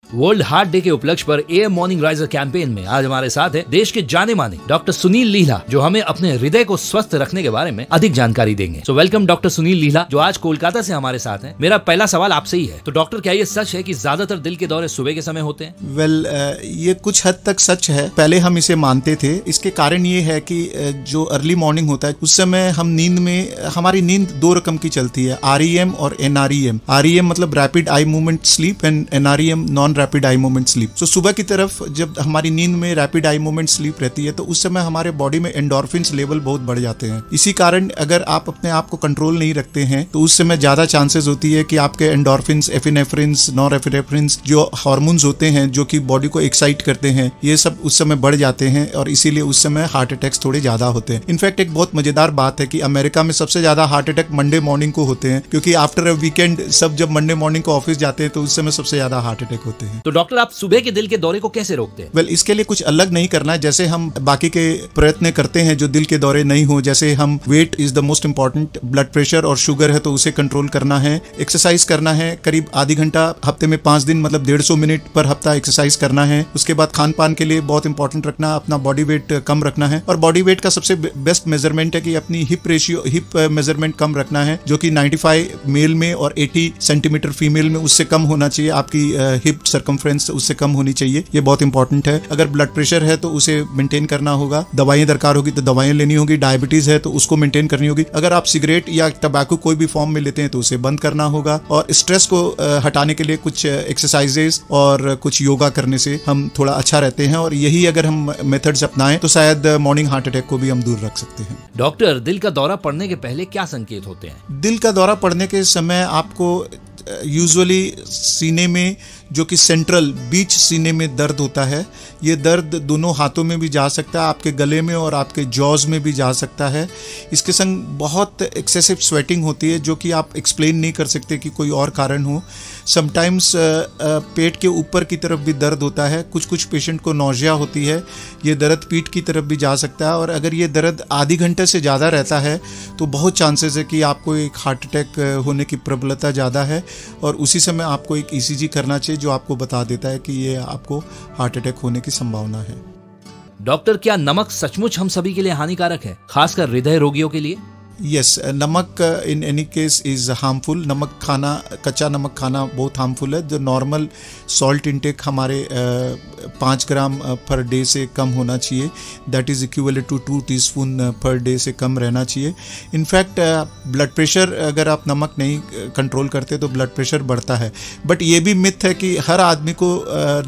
World heart day के उपलक्ष्य पर एएम मॉर्निंग राइजर कैंपेन में आज हमारे साथ है देश के जाने माने डॉक्टर सुनील लीला, जो हमें अपने हृदय को स्वस्थ रखने के बारे में अधिक जानकारी देंगे। सो वेलकम डॉक्टर सुनील लीला, जो आज कोलकाता से हमारे साथ हैं। मेरा पहला सवाल आपसे ही है, तो डॉक्टर क्या ये सच है कि ज्यादातर दिल के दौरे सुबह के समय होते हैं? वेल, ये कुछ हद तक सच है। पहले हम इसे मानते थे। इसके कारण ये है कि जो अर्ली मॉर्निंग होता है उस समय हम नींद में, हमारी नींद दो रकम की चलती है, REM और NREM। REM मतलब rapid eye movement sleep and NREM non rapid eye movement sleep. तो सुबह की तरफ जब हमारी नींद में रैपिड आई मूवमेंट स्लीप रहती है तो उस समय हमारे बॉडी में एंडोर्फिन्स लेवल बहुत बढ़ जाते हैं। इसी कारण अगर आप अपने आप को कंट्रोल नहीं रखते हैं तो उस समय ज्यादा चांसेस होती है कि आपके एंडोर्फिन्स, एपिनेफ्रिन्स, नॉरएपिनेफ्रिन्स जो हार्मोन्स होते हैं जो कि बॉडी को एक्साइट करते हैं, ये सब उस समय बढ़ जाते हैं और इसीलिए उस समय हार्ट अटैक्स थोड़े ज्यादा होते हैं। इनफैक्ट एक बहुत मजेदार बात है कि अमेरिका में सबसे ज्यादा हार्ट अटैक मंडे मॉर्निंग को होते हैं, क्योंकि आफ्टर अ वीकेंड सब जब मंडे मॉर्निंग को ऑफिस जाते हैं तो उस समय सबसे ज्यादा हार्ट अटैक होते हैं। तो डॉक्टर, आप सुबह के दिल के दौरे को कैसे रोकते हैं? वेल, इसके लिए कुछ अलग नहीं करना है। जैसे हम बाकी के प्रयत्न करते हैं जो दिल के दौरे नहीं हो, जैसे हम weight is the most important, blood pressure और शुगर है तो उसे कंट्रोल करना है, एक्सरसाइज करना है, करीब आधी घंटा हफ्ते में 5 दिन मतलब 150 मिनट पर हफ्ता एक्सरसाइज करना है। उसके बाद खान पान के लिए बहुत इंपॉर्टेंट रखना, अपना बॉडी वेट कम रखना है। और बॉडी वेट का सबसे बेस्ट मेजरमेंट है कि अपनी हिप मेजरमेंट कम रखना है, जो कि 95 मेल में और 80 सेंटीमीटर फीमेल में, उससे कम होना चाहिए। आपकी हिप सर्कमफ्रेंस उससे कम होनी चाहिए, ये बहुत इंपॉर्टेंट है। अगर ब्लड प्रेशर है तो उसे मेंटेन करना होगा, दवाएं दरकार होगी तो दवाएं लेनी होगी, डायबिटीज है तो उसको मेंटेन करनी होगी। अगर आप सिगरेट या टबैको कोई भी फॉर्म में लेते हैं तो उसे बंद करना होगा। और स्ट्रेस को हटाने के लिए कुछ एक्सरसाइजेस और कुछ योगा करने से हम थोड़ा अच्छा रहते हैं, और यही अगर हम मेथड्स अपनाएं तो शायद मॉर्निंग हार्ट अटैक को भी हम दूर रख सकते हैं। डॉक्टर, दिल का दौरा पड़ने के पहले क्या संकेत होते हैं? दिल का दौरा पड़ने के समय आपको यूजुअली सीने में, जो कि सेंट्रल बीच सीने में दर्द होता है, ये दर्द दोनों हाथों में भी जा सकता है, आपके गले में और आपके जॉज में भी जा सकता है। इसके संग बहुत एक्सेसिव स्वेटिंग होती है जो कि आप एक्सप्लेन नहीं कर सकते कि कोई और कारण हो। समटाइम्स पेट के ऊपर की तरफ भी दर्द होता है, कुछ पेशेंट को नौजिया होती है, ये दर्द पीठ की तरफ भी जा सकता है। और अगर ये दर्द आधी घंटे से ज़्यादा रहता है तो बहुत चांसेस है कि आपको एक हार्ट अटैक होने की प्रबलता ज़्यादा है, और उसी समय आपको एक ECG करना चाहिए जो आपको बता देता है कि ये आपको हार्ट अटैक होने की संभावना है। डॉक्टर, क्या नमक सचमुच हम सभी के लिए हानिकारक है, खासकर हृदय रोगियों के लिए? यस, नमक in any case is harmful. नमक खाना, कच्चा नमक खाना बहुत हार्मफुल है। जो नॉर्मल सॉल्ट इंटेक हमारे 5 ग्राम पर डे से कम होना चाहिए, that is equivalent to 2 teaspoon per day से कम रहना चाहिए। इनफैक्ट ब्लड प्रेशर, अगर आप नमक नहीं कंट्रोल करते तो ब्लड प्रेशर बढ़ता है, बट ये भी मिथ है कि हर आदमी को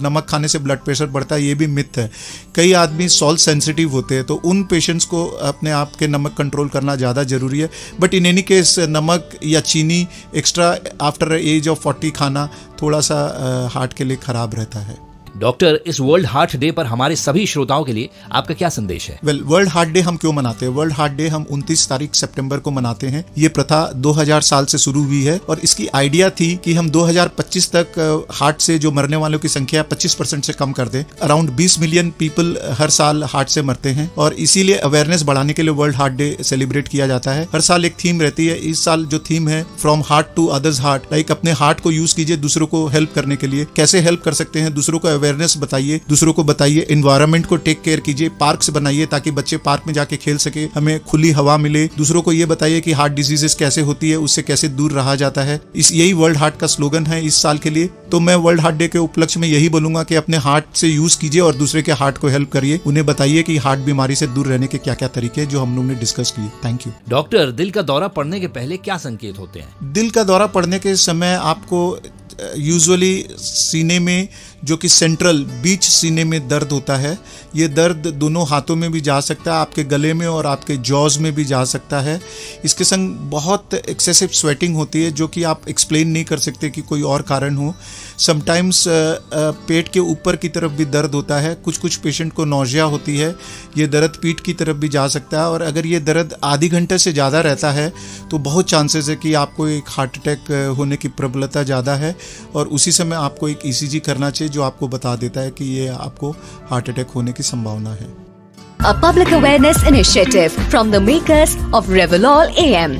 नमक खाने से ब्लड प्रेशर बढ़ता है, ये भी मिथ है। कई आदमी सॉल्ट सेंसिटिव होते हैं तो उन पेशेंट्स को अपने आप के नमक कंट्रोल करना ज़्यादा जरूरी है। बट इन एनी केस नमक या चीनी एक्स्ट्रा आफ्टर एज ऑफ 40 खाना थोड़ा सा हार्ट के लिए खराब रहता है। डॉक्टर, इस वर्ल्ड हार्ट डे पर हमारे सभी श्रोताओं के लिए आपका क्या संदेश है? वेल, वर्ल्ड हार्ट डे हम क्यों मनाते हैं? वर्ल्ड हार्ट डे हम 29 तारीख सितंबर को मनाते हैं। ये प्रथा 2000 साल से शुरू हुई है, और इसकी आइडिया थी कि हम 2025 तक हार्ट से जो मरने वालों की संख्या 25% से कम कर दें। अराउंड 20 मिलियन पीपल हर साल हार्ट से मरते हैं, और इसीलिए अवेयरनेस बढ़ाने के लिए वर्ल्ड हार्ट डे सेलिब्रेट किया जाता है। हर साल एक थीम रहती है। इस साल जो थीम है, from heart to others heart, like अपने हार्ट को यूज कीजिए दूसरों को हेल्प करने के लिए। कैसे हेल्प कर सकते हैं? दूसरों को अवेयरनेस बताइए, दूसरों को बताइए, एनवायरनमेंट को टेक केयर कीजिए, पार्क्स बनाइए ताकि बच्चे पार्क में जाके खेल सके, हमें खुली हवा मिले। दूसरों को ये बताइए कि हार्ट डिजीजेस कैसे होती है, उससे कैसे दूर रहा जाता है। यही वर्ल्ड हार्ट का स्लोगन है इस साल के लिए। तो मैं वर्ल्ड हार्ट डे के उपलक्ष्य में यही बोलूंगा कि अपने हार्ट से यूज कीजिए और दूसरे के हार्ट को हेल्प करिए। उन्हें बताइए कि हार्ट बीमारी से दूर रहने के क्या क्या तरीके जो हम लोग ने डिस्कस किए। Thank you. डॉक्टर, दिल का दौरा पड़ने के पहले क्या संकेत होते हैं? दिल का दौरा पड़ने के समय आपको यूजुअली सीने में, जो कि सेंट्रल बीच सीने में दर्द होता है, ये दर्द दोनों हाथों में भी जा सकता है, आपके गले में और आपके जॉज में भी जा सकता है। इसके संग बहुत एक्सेसिव स्वेटिंग होती है जो कि आप एक्सप्लेन नहीं कर सकते कि कोई और कारण हो। समटाइम्स पेट के ऊपर की तरफ भी दर्द होता है, कुछ पेशेंट को नौजिया होती है, ये दर्द पीठ की तरफ भी जा सकता है। और अगर ये दर्द आधी घंटे से ज़्यादा रहता है तो बहुत चांसेस है कि आपको एक हार्ट अटैक होने की प्रबलता ज़्यादा है, और उसी समय आपको एक ECG करना चाहिए जो आपको बता देता है कि ये आपको हार्ट अटैक होने की संभावना है। A public awareness initiative from the makers of Revolol AM.